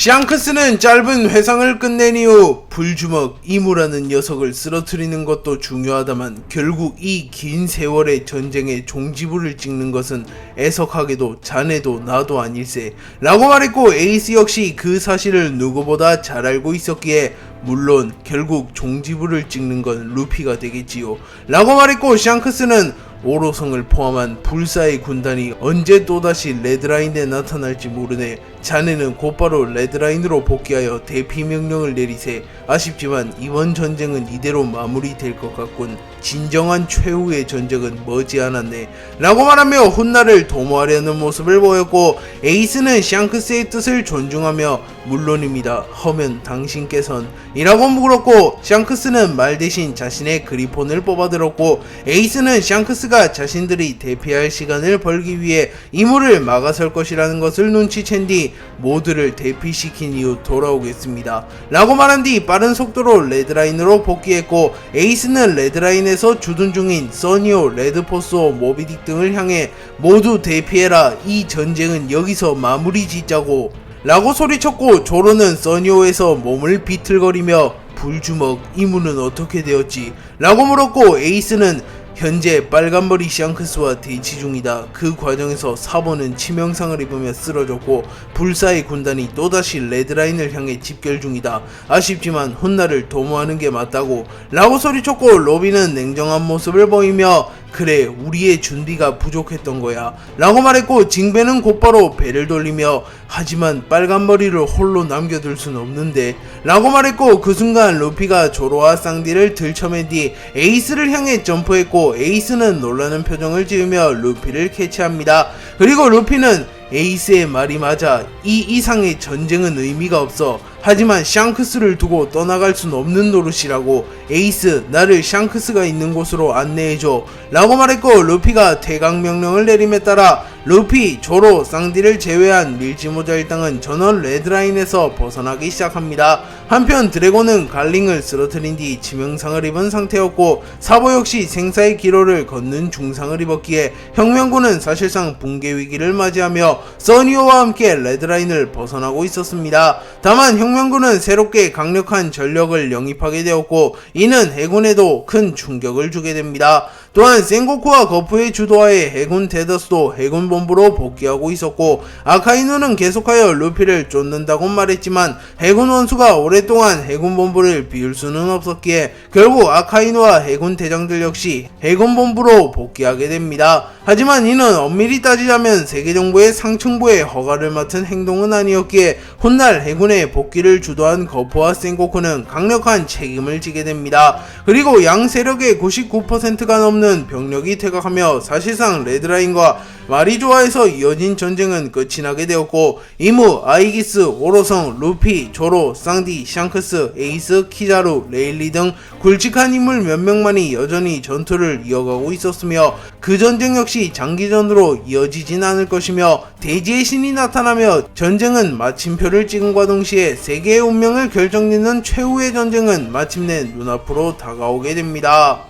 샹크스는 짧은 회상을 끝낸 이후 불주먹 이무라는 녀석을 쓰러뜨리는 것도 중요하다만 결국 이 긴 세월의 전쟁에 종지부를 찍는 것은 애석하게도 자네도 나도 아닐세 라고 말했고, 에이스 역시 그 사실을 누구보다 잘 알고 있었기에 물론 결국 종지부를 찍는 건 루피가 되겠지요 라고 말했고, 샹크스는 오로성을 포함한 불사의 군단이 언제 또다시 레드라인에 나타날지 모르네. 자네는 곧바로 레드라인으로 복귀하여 대피 명령을 내리세. 아쉽지만 이번 전쟁은 이대로 마무리될 것 같군. 진정한 최후의 전쟁은 머지않았네 라고 말하며 훗날을 도모하려는 모습을 보였고, 에이스는 샹크스의 뜻을 존중하며 물론입니다. 허면 당신께선 이라고 물었고, 샹크스는 말 대신 자신의 그리폰을 뽑아들었고, 에이스는 샹크스가 자신들이 대피할 시간을 벌기 위해 이물을 막아설 것이라는 것을 눈치챈 뒤 모두를 대피시킨 이후 돌아오겠습니다 라고 말한 뒤 빠른 속도로 레드라인으로 복귀했고, 에이스는 레드라인에서 주둔 중인 써니오, 레드포스오, 모비딕 등을 향해 모두 대피해라, 이 전쟁은 여기서 마무리 짓자고 라고 소리쳤고, 조로는 써니오에서 몸을 비틀거리며 불주먹 이무는 어떻게 되었지? 라고 물었고, 에이스는 현재 빨간머리 샹크스와 대치 중이다. 그 과정에서 사버는 치명상을 입으며 쓰러졌고 불사의 군단이 또다시 레드라인을 향해 집결 중이다. 아쉽지만 훗날을 도모하는 게 맞다고 라고 소리쳤고, 로비는 냉정한 모습을 보이며 그래, 우리의 준비가 부족했던 거야 라고 말했고, 징베는 곧바로 배를 돌리며 하지만 빨간머리를 홀로 남겨둘 순 없는데 라고 말했고, 그 순간 루피가 조로와 쌍디를 들쳐맨 뒤 에이스를 향해 점프했고, 에이스는 놀라는 표정을 지으며 루피를 캐치합니다. 그리고 루피는 에이스의 말이 맞아, 이 이상의 전쟁은 의미가 없어. 하지만 샹크스를 두고 떠나갈 순 없는 노릇이라고. 에이스, 나를 샹크스가 있는 곳으로 안내해줘 라고 말했고, 루피가 퇴각 명령을 내림에 따라 루피, 조로, 쌍디를 제외한 밀지모자 일당은 전원 레드라인에서 벗어나기 시작합니다. 한편 드래곤은 갈링을 쓰러뜨린 뒤 치명상을 입은 상태였고, 사보 역시 생사의 기로를 걷는 중상을 입었기에 혁명군은 사실상 붕괴 위기를 맞이하며 써니오와 함께 레드라인을 벗어나고 있었습니다. 다만 혁명군은 새롭게 강력한 전력을 영입하게 되었고, 이는 해군에도 큰 충격을 주게 됩니다. 또한 센고쿠와 거푸의 주도하에 해군 데더스도 해군 본부로 복귀하고 있었고, 아카이누는 계속하여 루피를 쫓는다고 말했지만 해군 원수가 오랫동안 해군 본부를 비울 수는 없었기에 결국 아카이누와 해군 대장들 역시 해군 본부로 복귀하게 됩니다. 하지만 이는 엄밀히 따지자면 세계정부의 상층부의 허가를 맡은 행동은 아니었기에 훗날 해군의 복귀를 주도한 거푸와 센고쿠는 강력한 책임을 지게 됩니다. 그리고 양 세력의 99%가 넘는 병력이 퇴각하며 사실상 레드라인과 마리조아에서 이어진 전쟁은 끝이 나게 되었고, 이무, 아이기스, 오로성, 루피, 조로, 쌍디, 샹크스, 에이스, 키자루, 레일리 등 굵직한 인물 몇 명만이 여전히 전투를 이어가고 있었으며, 그 전쟁 역시 장기전으로 이어지진 않을 것이며, 대지의 신이 나타나며 전쟁은 마침표를 찍음과 동시에 세계의 운명을 결정짓는 최후의 전쟁은 마침내 눈앞으로 다가오게 됩니다.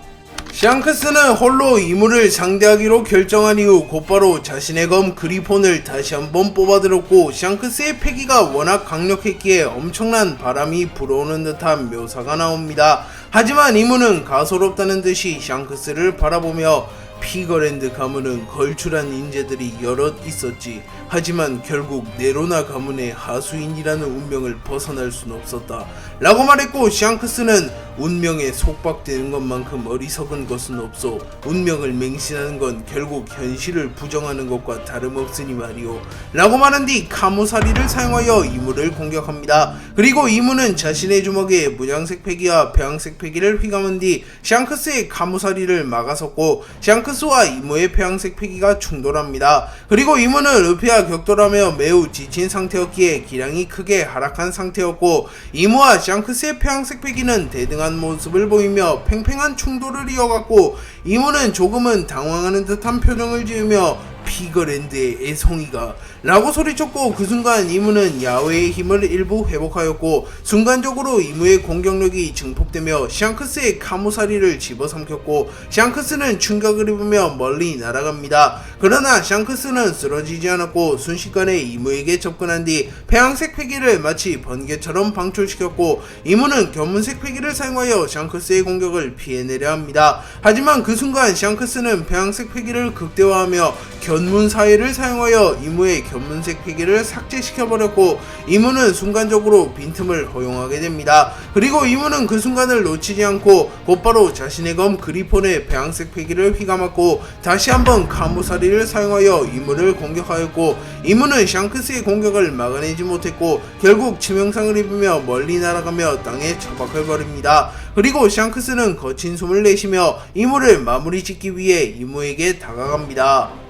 샹크스는 홀로 이무를 상대하기로 결정한 이후 곧바로 자신의 검 그리폰을 다시 한번 뽑아들었고, 샹크스의 패기가 워낙 강력했기에 엄청난 바람이 불어오는 듯한 묘사가 나옵니다. 하지만 이무는 가소롭다는 듯이 샹크스를 바라보며 피거랜드 가문은 걸출한 인재들이 여럿 있었지. 하지만 결국 네로나 가문의 하수인이라는 운명을 벗어날 순 없었다 라고 말했고, 샹크스는 운명에 속박되는 것만큼 어리석은 것은 없소. 운명을 맹신하는 건 결국 현실을 부정하는 것과 다름없으니 말이오 라고 말한 뒤 카무사리를 사용하여 이무를 공격합니다. 그리고 이무는 자신의 주먹에 무장색 패기와 폐왕색 패기를 휘감은 뒤 샹크스의 카무사리를 막아섰고, 샹크스와 이무의 폐왕색 패기가 충돌합니다. 그리고 이무는 루피와 격돌하며 매우 지친 상태였기에 기량이 크게 하락한 상태였고, 이무와 샹크스의 폐왕색 패기는 대등한 모습을 보이며 팽팽한 충돌을 이어갔고, 이무는 조금은 당황하는 듯한 표정을 지으며 피거랜드의 애송이가 라고 소리쳤고, 그 순간 이무는 야오의 힘을 일부 회복하였고 순간적으로 이무의 공격력이 증폭되며 샹크스의 카무사리를 집어삼켰고 샹크스는 충격을 입으며 멀리 날아갑니다. 그러나 샹크스는 쓰러지지 않았고 순식간에 이무에게 접근한 뒤 폐양색 패기를 마치 번개처럼 방출시켰고 이무는 견문색 패기를 사용하여 샹크스의 공격을 피해내려 합니다. 하지만 그 순간 샹크스는 폐양색 패기를 극대화하며 견문사회를 사용하여 이무의 견문색 패기를 삭제시켜버렸고 이무는 순간적으로 빈틈을 허용하게 됩니다. 그리고 이무는 그 순간을 놓치지 않고 곧바로 자신의 검 그리폰의 폐양색 패기를 휘감았고 다시 한번 카무사리를 사용하여 이무를 공격하였고 이무는 샹크스의 공격을 막아내지 못했고 결국 치명상을 입으며 멀리 날아가며 땅에 처박혀버립니다. 그리고 샹크스는 거친 숨을 내쉬며 이무를 마무리 짓기 위해 이무에게 다가갑니다.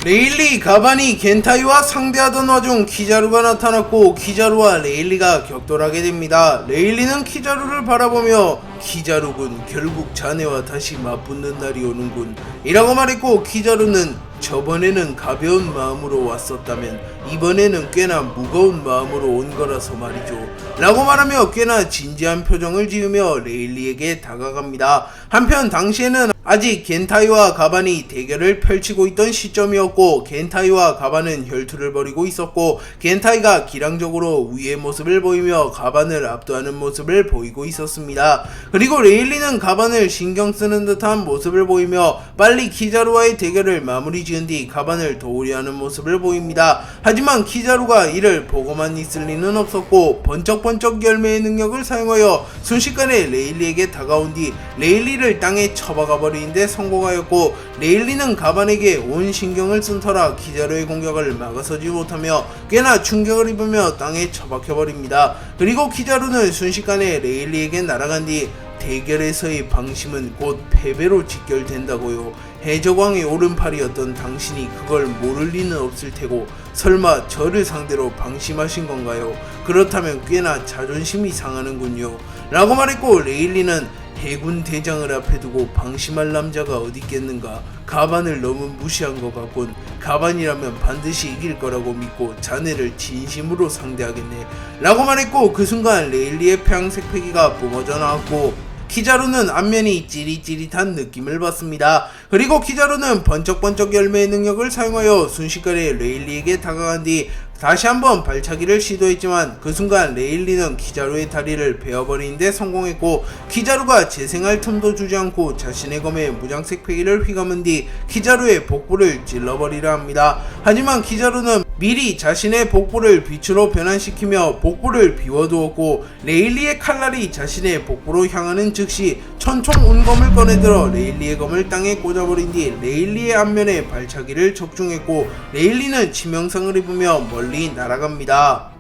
레일리, 가바니, 겐타이와 상대하던 와중 키자루가 나타났고 키자루와 레일리가 격돌하게 됩니다. 레일리는 키자루를 바라보며 키자루군, 결국 자네와 다시 맞붙는 날이 오는군 이라고 말했고 키자루는 저번에는 가벼운 마음으로 왔었다면 이번에는 꽤나 무거운 마음으로 온 거라서 말이죠 라고 말하며 꽤나 진지한 표정을 지으며 레일리에게 다가갑니다. 한편 당시에는 아직 겐타이와 가반이 대결을 펼치고 있던 시점이었고 겐타이와 가반은 혈투를 벌이고 있었고 겐타이가 기량적으로 우위의 모습을 보이며 가반을 압도하는 모습을 보이고 있었습니다. 그리고 레일리는 가반을 신경쓰는 듯한 모습을 보이며 빨리 키자루와의 대결을 마무리 지은 뒤 가반을 도우려 하는 모습을 보입니다. 하지만 키자루가 이를 보고만 있을 리는 없었고 번쩍번쩍 열매의 능력을 사용하여 순식간에 레일리에게 다가온 뒤 레일리를 땅에 처박아 버리는데 성공하였고 레일리는 가반에게 온 신경을 쓴 터라 키자루의 공격을 막아서지 못하며 꽤나 충격을 입으며 땅에 처박혀 버립니다. 그리고 키자루는 순식간에 레일리에게 날아간 뒤 대결에서의 방심은 곧 패배로 직결된다고요. 해적왕의 오른팔이었던 당신이 그걸 모를 리는 없을 테고 설마 저를 상대로 방심하신 건가요? 그렇다면 꽤나 자존심이 상하는군요 라고 말했고 레일리는 해군 대장을 앞에 두고 방심할 남자가 어디 있겠는가. 가반을 너무 무시한 것 같군. 가반이라면 반드시 이길 거라고 믿고 자네를 진심으로 상대하겠네 라고 말했고 그 순간 레일리의 폐양색 패기가 뿜어져 나왔고 키자루는 안면이 찌릿찌릿한 느낌을 받습니다. 그리고 키자루는 번쩍번쩍 열매의 능력을 사용하여 순식간에 레일리에게 다가간 뒤 다시 한번 발차기를 시도했지만 그 순간 레일리는 키자루의 다리를 베어버리는데 성공했고 키자루가 재생할 틈도 주지 않고 자신의 검에 무장색 패기를 휘감은 뒤 키자루의 복부를 찔러버리려 합니다. 하지만 키자루는 미리 자신의 복부를 빛으로 변환시키며 복부를 비워두었고 레일리의 칼날이 자신의 복부로 향하는 즉시 천총 운검을 꺼내들어 레일리의 검을 땅에 꽂아버린 뒤 레일리의 앞면에 발차기를 적중했고 레일리는 치명상을 입으며 멀리 날아갑니다.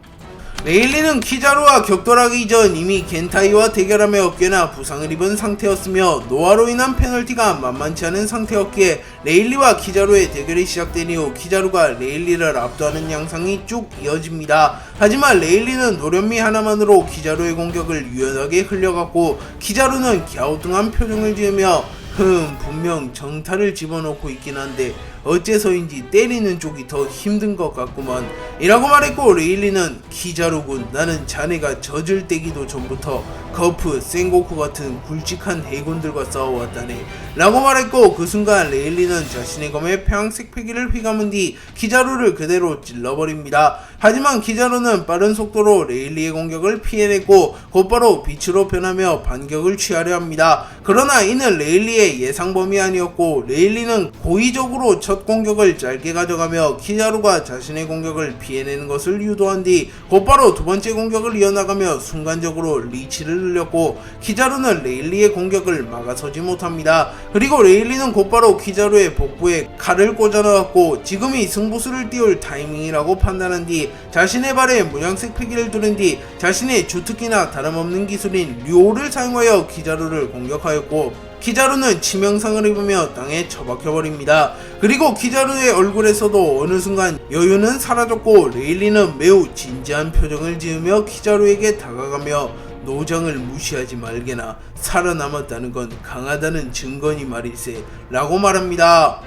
레일리는 키자루와 격돌하기 이전 이미 겐타이와 대결하며 꽤나 부상을 입은 상태였으며 노화로 인한 페널티가 만만치 않은 상태였기에 레일리와 키자루의 대결이 시작된 이후 키자루가 레일리를 압도하는 양상이 쭉 이어집니다. 하지만 레일리는 노련미 하나만으로 키자루의 공격을 유연하게 흘려갔고 키자루는 갸우뚱한 표정을 지으며 분명 정타를 집어넣고 있긴 한데 어째서인지 때리는 쪽이 더 힘든 것 같구만 이라고 말했고 레일리는 키자루군, 나는 자네가 젖을 떼기도 전부터 거프, 센고쿠 같은 굵직한 해군들과 싸워왔다네 라고 말했고 그 순간 레일리는 자신의 검에 폐양색 패기를 휘감은 뒤 키자루를 그대로 찔러버립니다. 하지만 키자루는 빠른 속도로 레일리의 공격을 피해냈고 곧바로 빛으로 변하며 반격을 취하려 합니다. 그러나 이는 레일리의 예상 범위 아니었고 레일리는 고의적으로 첫 공격을 짧게 가져가며 키자루가 자신의 공격을 피해내는 것을 유도한 뒤 곧바로 두 번째 공격을 이어나가며 순간적으로 리치를 늘렸고 키자루는 레일리의 공격을 막아서지 못합니다. 그리고 레일리는 곧바로 키자루의 복부에 칼을 꽂아 넣었고 지금이 승부수를 띄울 타이밍이라고 판단한 뒤 자신의 발에 무장색 패기를 두른 뒤 자신의 주특기나 다름없는 기술인 류오를 사용하여 키자루를 공격하였고 키자루는 치명상을 입으며 땅에 처박혀버립니다. 그리고 키자루의 얼굴에서도 어느 순간 여유는 사라졌고 레일리는 매우 진지한 표정을 지으며 키자루에게 다가가며 노장을 무시하지 말게나, 살아남았다는 건 강하다는 증거니 말일세 라고 말합니다.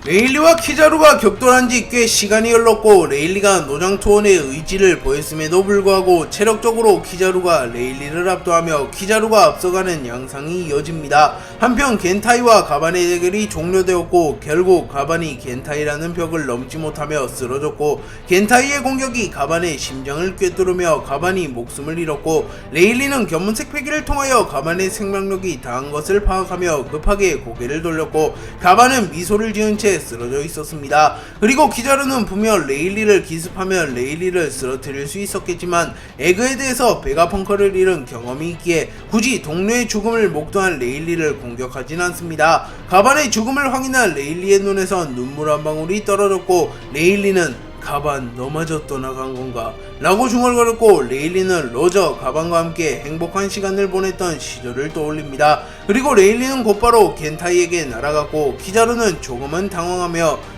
레일리와 키자루가 격돌한 지 꽤 시간이 흘렀고 레일리가 노장투원의 의지를 보였음에도 불구하고 체력적으로 키자루가 레일리를 압도하며 키자루가 앞서가는 양상이 이어집니다. 한편 겐타이와 가반의 대결이 종료되었고 결국 가반이 겐타이라는 벽을 넘지 못하며 쓰러졌고 겐타이의 공격이 가반의 심장을 꿰뚫으며 가반이 목숨을 잃었고 레일리는 견문색 패기를 통하여 가반의 생명력이 다한 것을 파악하며 급하게 고개를 돌렸고 가반은 미소를 지은 채 쓰러져 있었습니다. 그리고 키자루는 분명 레일리를 기습하며 레일리를 쓰러뜨릴 수 있었겠지만 에그에 대해서 베가펑커를 잃은 경험이 있기에 굳이 동료의 죽음을 목도한 레일리를 공격하진 않습니다. 가반의 죽음을 확인한 레일리의 눈에선 눈물 한 방울이 떨어졌고 레일리는 가반 너마저 떠나간 건가? 라고 중얼거렸고 레일리는 로저 가반과 함께 행복한 시간을 보냈던 시절을 떠올립니다. 그리고 레일리는 곧바로 겐타이에게 날아갔고 키자루는 조금은 당황하며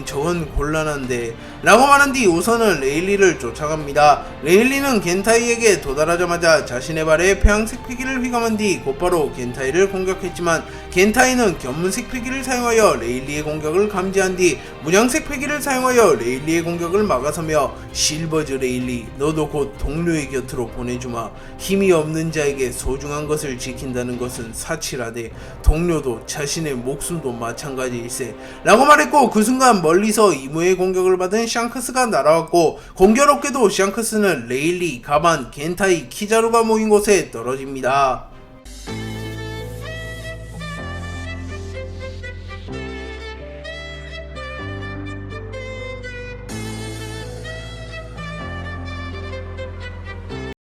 저건 곤란한데 라고 말한 뒤 우선은 레일리를 쫓아갑니다. 레일리는 겐타이에게 도달하자마자 자신의 발에 폐양색 패기를 휘감은 뒤 곧바로 겐타이를 공격했지만 겐타이는 견문색 패기를 사용하여 레일리의 공격을 감지한 뒤 문양색 패기를 사용하여 레일리의 공격을 막아서며 실버즈 레일리 너도 곧 동료의 곁으로 보내주마. 힘이 없는 자에게 소중한 것을 지킨다는 것은 사치라되 동료도 자신의 목숨도 마찬가지일세 라고 말했고 그 순간 멀리서 이무의 공격을 받은 샹크스가 날아왔고 공교롭게도 샹크스는 레일리, 가반, 겐타이, 키자루가 모인 곳에 떨어집니다.